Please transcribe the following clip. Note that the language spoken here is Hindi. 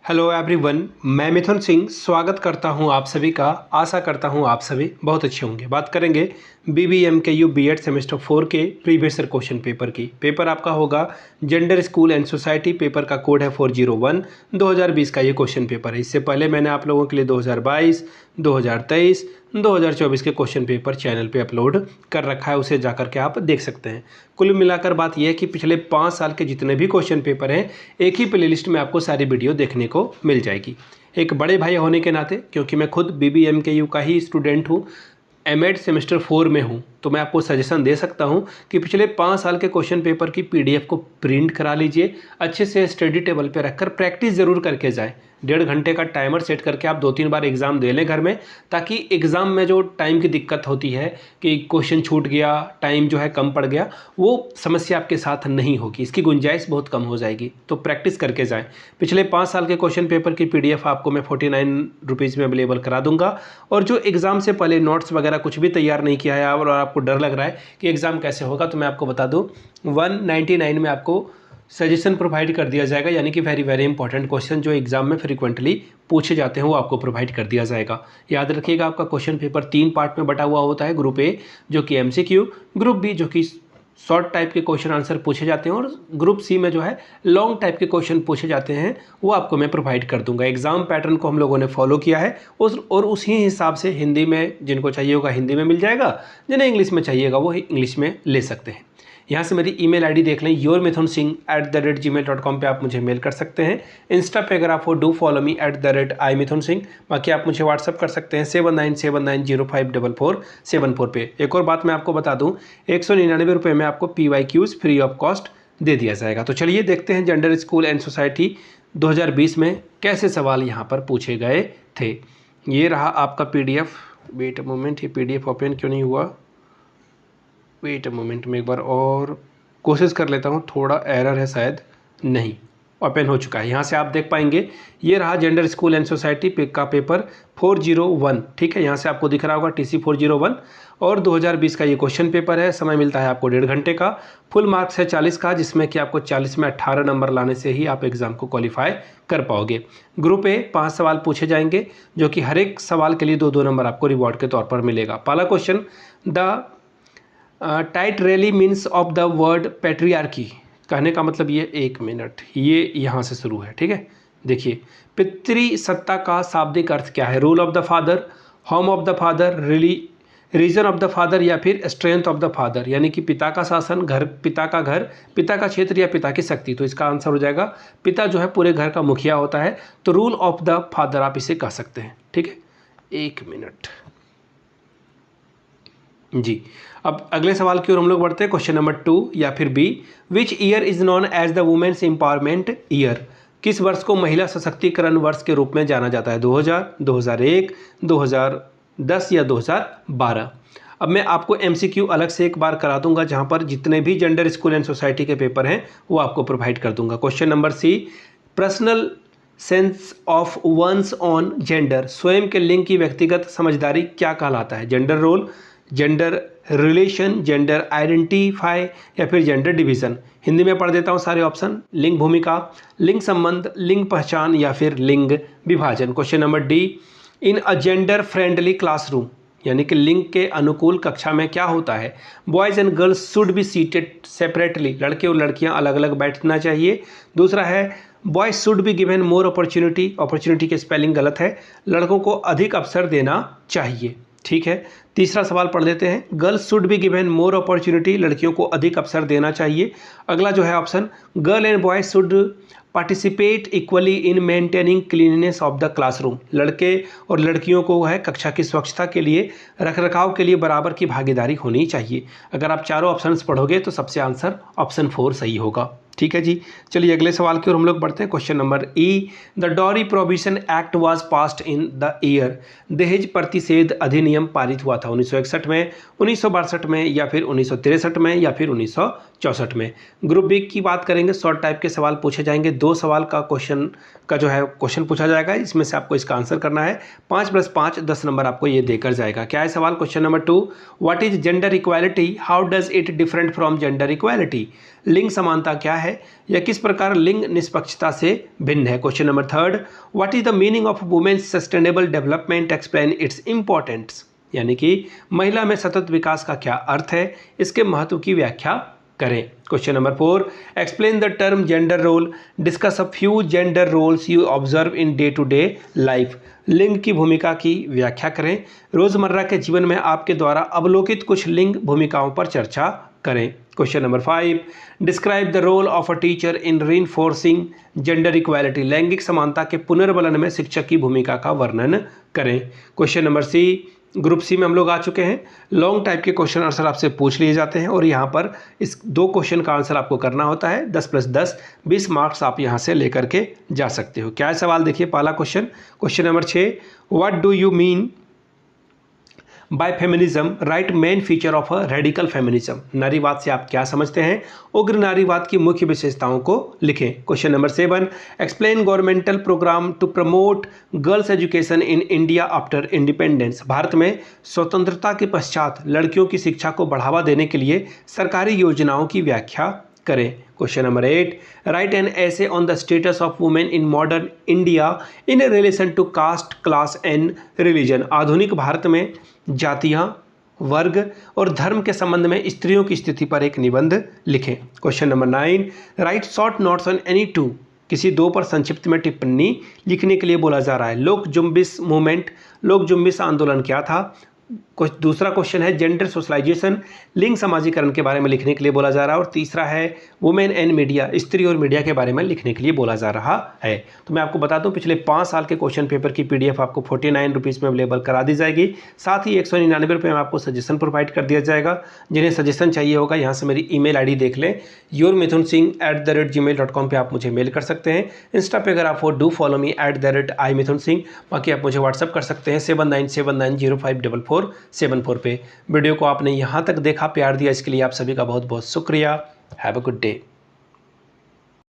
हेलो एवरीवन, मैं मिथुन सिंह स्वागत करता हूं आप सभी का। आशा करता हूं आप सभी बहुत अच्छे होंगे। बात करेंगे BBMKU बीएड सेमेस्टर 4 के प्रीवियस ईयर क्वेश्चन पेपर की। पेपर आपका होगा gender school and society. Paper का कोड है 401। 2020 का ये क्वेश्चन पेपर है। इससे पहले मैंने आप लोगों के लिए 2022, 2023, 2024 के क्वेश्चन पेपर चैनल पे अपलोड कर रखा है, उसे जाकर के आप देख सकते हैं। कुल मिलाकर बात यह है कि पिछले 5 साल के जितने भी क्वेश्चन पेपर हैं एक ही प्लेलिस्ट में आपको सारी वीडियो देखने को मिल जाएगी। एक बड़े भाई होने के नाते, क्योंकि मैं खुद BBMKU का ही स्टूडेंट हूँ, एमएड सेमेस्टर 4 में हूँ, तो मैं आपको सजेशन दे सकता हूँ कि पिछले 5 साल के क्वेश्चन पेपर की PDF को प्रिंट करा लीजिए। अच्छे से स्टडी टेबल पे रखकर प्रैक्टिस ज़रूर करके जाएं। 1.5 घंटे का टाइमर सेट करके आप 2-3 बार एग्ज़ाम दे लें घर में, ताकि एग्ज़ाम में जो टाइम की दिक्कत होती है कि क्वेश्चन छूट गया, टाइम जो है कम पड़ गया, वो समस्या आपके साथ नहीं होगी। इसकी गुंजाइश बहुत कम हो जाएगी। तो प्रैक्टिस करके जाएं। पिछले 5 साल के क्वेश्चन पेपर की PDF आपको मैं 49 रुपीज़ में अवेलेबल करा दूंगा। और जो एग्ज़ाम से पहले नोट्स वगैरह कुछ भी तैयार नहीं किया है और आपको डर लग रहा है कि एग्ज़ाम कैसे होगा, तो मैं आपको बता दूं 199 में आपको सजेशन प्रोवाइड कर दिया जाएगा। यानी कि वेरी इंपॉर्टेंट क्वेश्चन जो एग्जाम में फ्रीक्वेंटली पूछे जाते हैं वो आपको प्रोवाइड कर दिया जाएगा। याद रखिएगा, आपका क्वेश्चन पेपर 3 पार्ट में बटा हुआ होता है। ग्रुप ए जो कि MCQ, ग्रुप बी जो कि शॉर्ट टाइप के क्वेश्चन आंसर पूछे जाते हैं, और ग्रुप सी में जो है लॉन्ग टाइप के क्वेश्चन पूछे जाते हैं, वो आपको मैं प्रोवाइड कर दूंगा। एग्जाम पैटर्न को हम लोगों ने फॉलो किया है और उसी हिसाब से हिंदी में जिनको चाहिए होगा हिंदी में मिल जाएगा, जिन्हें इंग्लिश में चाहिएगा वो इंग्लिश में ले सकते हैं। यहाँ से मेरी ईमेल आईडी देख लें, yourmithunsingh@gmail.com पे आप मुझे मेल कर सकते हैं। इंस्टा पे अगर आप हो डू फॉलो मी @imithunsingh। बाकी आप मुझे व्हाट्सअप कर सकते हैं 7979054474 पे। एक और बात मैं आपको बता दूं, 199 रुपये में आपको PYQs फ्री ऑफ कॉस्ट दे दिया जाएगा। तो चलिए देखते हैं जेंडर स्कूल एंड सोसाइटी 2020 में कैसे सवाल यहाँ पर पूछे गए थे। ये रहा आपका PDF। वेट अ मोमेंट, ये PDF ओपन क्यों नहीं हुआ? वेट अ मोमेंट, में एक बार और कोशिश कर लेता हूँ। थोड़ा एरर है शायद। नहीं, ओपन हो चुका है। यहाँ से आप देख पाएंगे ये रहा जेंडर स्कूल एंड सोसाइटी का पेपर 401। ठीक है, यहाँ से आपको दिख रहा होगा TC 401 और 2020 का ये क्वेश्चन पेपर है। समय मिलता है आपको 1.5 घंटे का। फुल मार्क्स है 40 का, जिसमें कि आपको 40 में 18 नंबर लाने से ही आप एग्जाम को क्वालिफाई कर पाओगे। ग्रुप ए 5 सवाल पूछे जाएंगे, जो कि हर एक सवाल के लिए 2-2 नंबर आपको रिवॉर्ड के तौर पर मिलेगा। पहला question, the tight rally means of the word patriarchy. कहने का मतलब ये, 1 मिनट, ये यहाँ से शुरू है। ठीक है, देखिए, पितृसत्ता का शाब्दिक अर्थ क्या है? Rule of the father, home of the father, reason of the father, या फिर स्ट्रेंथ ऑफ द फादर। यानी कि पिता का शासन, घर, पिता का घर, पिता का क्षेत्र, या पिता की शक्ति। तो इसका आंसर हो जाएगा पिता जो है पूरे घर का मुखिया होता है, तो रूल ऑफ द फादर आप इसे कह सकते हैं। ठीक है, 1 मिनट जी। अब अगले सवाल की ओर हम लोग बढ़ते हैं। क्वेश्चन नंबर 2 या फिर B, which year is known as the women's empowerment year. किस वर्ष को महिला सशक्तिकरण वर्ष के रूप में जाना जाता है? 2000, 2001, 2010 या 2012। अब मैं आपको MCQ अलग से एक बार करा दूंगा, जहां पर जितने भी जेंडर स्कूल एंड सोसाइटी के पेपर हैं वो आपको प्रोवाइड कर दूंगा। Question number C, personal sense of one's own gender. स्वयं के लिंग की व्यक्तिगत समझदारी क्या कहलाता है? Gender role, gender relation, gender identify, या फिर जेंडर डिवीजन। हिंदी में पढ़ देता हूँ सारे ऑप्शन। लिंग भूमिका, लिंग संबंध, लिंग पहचान, या फिर लिंग विभाजन। Question number D, in a gender friendly classroom, यानी कि लिंग के अनुकूल कक्षा में क्या होता है? Boys and girls should be seated separately. लड़के और लड़कियां अलग अलग बैठना चाहिए। दूसरा है, boys should be given more opportunity. Opportunity के स्पेलिंग गलत है, लड़कों को अधिक अवसर देना चाहिए। ठीक है, तीसरा सवाल पढ़ लेते हैं। Girls should be given more opportunity, लड़कियों को अधिक अवसर देना चाहिए। अगला जो है option, girl and boys should participate equally in maintaining cleanness of the classroom. लड़के और लड़कियों को है कक्षा की स्वच्छता के लिए, रखरखाव के लिए बराबर की भागीदारी होनी चाहिए। अगर आप चारों ऑप्शंस पढ़ोगे तो सबसे आंसर ऑप्शन 4 सही होगा। ठीक है जी, चलिए अगले सवाल की ओर हम लोग बढ़ते हैं। Question number E, the dowry prohibition act was passed in the year. दहेज प्रतिषेध अधिनियम पारित हुआ था 1961 में, 1962 में, या फिर 1963 में, या फिर 1964 में। ग्रुप B की बात करेंगे, शॉर्ट टाइप के सवाल पूछे जाएंगे। 2 सवाल का क्वेश्चन पूछा जाएगा, इसमें से आपको इसका आंसर करना है। 5 + 5 10 नंबर आपको ये देकर जाएगा। क्या है सवाल? Question number 2, what is gender equality, how does it different from gender equality. लिंग समानता क्या है या किस प्रकार लिंग निष्पक्षता से भिन्न है। Question number 3, what is the meaning of women's sustainable development, explain its importance, यानी कि महिला में सतत विकास का क्या अर्थ है, इसके महत्व की व्याख्या करें। Question number 4, explain the term gender role, discuss a few gender roles you observe in day to day life, लिंग की भूमिका की व्याख्या करें। रोजमर्रा के जीवन में आपके द्वारा अवलोकित कुछ लिंग भूमिकाओं पर चर्चा करें। Question number 5, describe the role of a teacher in reinforcing gender equality, लैंगिक समानता के पुनर्बलन में शिक्षक की भूमिका का वर्णन करें। Question number C, group C में हम लोग आ चुके हैं। लॉन्ग टाइप के क्वेश्चन आंसर आपसे पूछ लिए जाते हैं और यहाँ पर इस 2 क्वेश्चन का आंसर आपको करना होता है। 10 + 10 20 मार्क्स आप यहाँ से लेकर के जा सकते हो। क्या है सवाल, देखिए पहला question, question number 6, what do you mean by feminism, right main feature of a radical feminism, नारीवाद से आप क्या समझते हैं, उग्र नारीवाद की मुख्य विशेषताओं को लिखें। Question number 7, explain governmental programme to promote girls education in India after independence, Bharat में स्वतंत्रता के पश्चात लड़कियों की शिक्षा को बढ़ावा देने के लिए सरकारी योजनाओं की व्याख्या करें। Question number 8, write an essay on the status of women in modern India in relation to caste, class and religion, आधुनिक भारत में जातियां, वर्ग और धर्म के संबंध में स्त्रियों की स्थिति पर एक निबंध लिखें। Question number 9, right short notes on any 2, किसी 2 पर संक्षिप्त में टिप्पणी लिखने के लिए बोला जा रहा है। लोक जुम्बिश मूवमेंट, लोक जुम्बिश आंदोलन क्या था। दूसरा क्वेश्चन है जेंडर सोशलाइजेशन, लिंग समाजीकरण के बारे में लिखने के लिए बोला जा रहा है। और तीसरा है वुमेन एंड मीडिया, स्त्री और मीडिया के बारे में लिखने के लिए बोला जा रहा है। तो मैं आपको बता दूं पिछले 5 साल के क्वेश्चन पेपर की PDF आपको 49 रुपीज़ में अवेलेबल करा दी जाएगी। साथ ही 199 रुपये में आपको सजेशन प्रोवाइड कर दिया जाएगा। जिन्हें सजेशन चाहिए होगा यहाँ से मेरी email ID देख लें, yourmithunsingh@gmail.com पे आप मुझे मेल कर सकते हैं। इंस्टा पे अगर आप हो डू फॉलो मी @imithunsingh, बाकी आप मुझे व्हाट्सअप कर सकते हैं 7979054474 पे। वीडियो को आपने यहाँ तक देखा, प्यार दिया, इसके लिए आप सभी का बहुत बहुत शुक्रिया। Have a good day.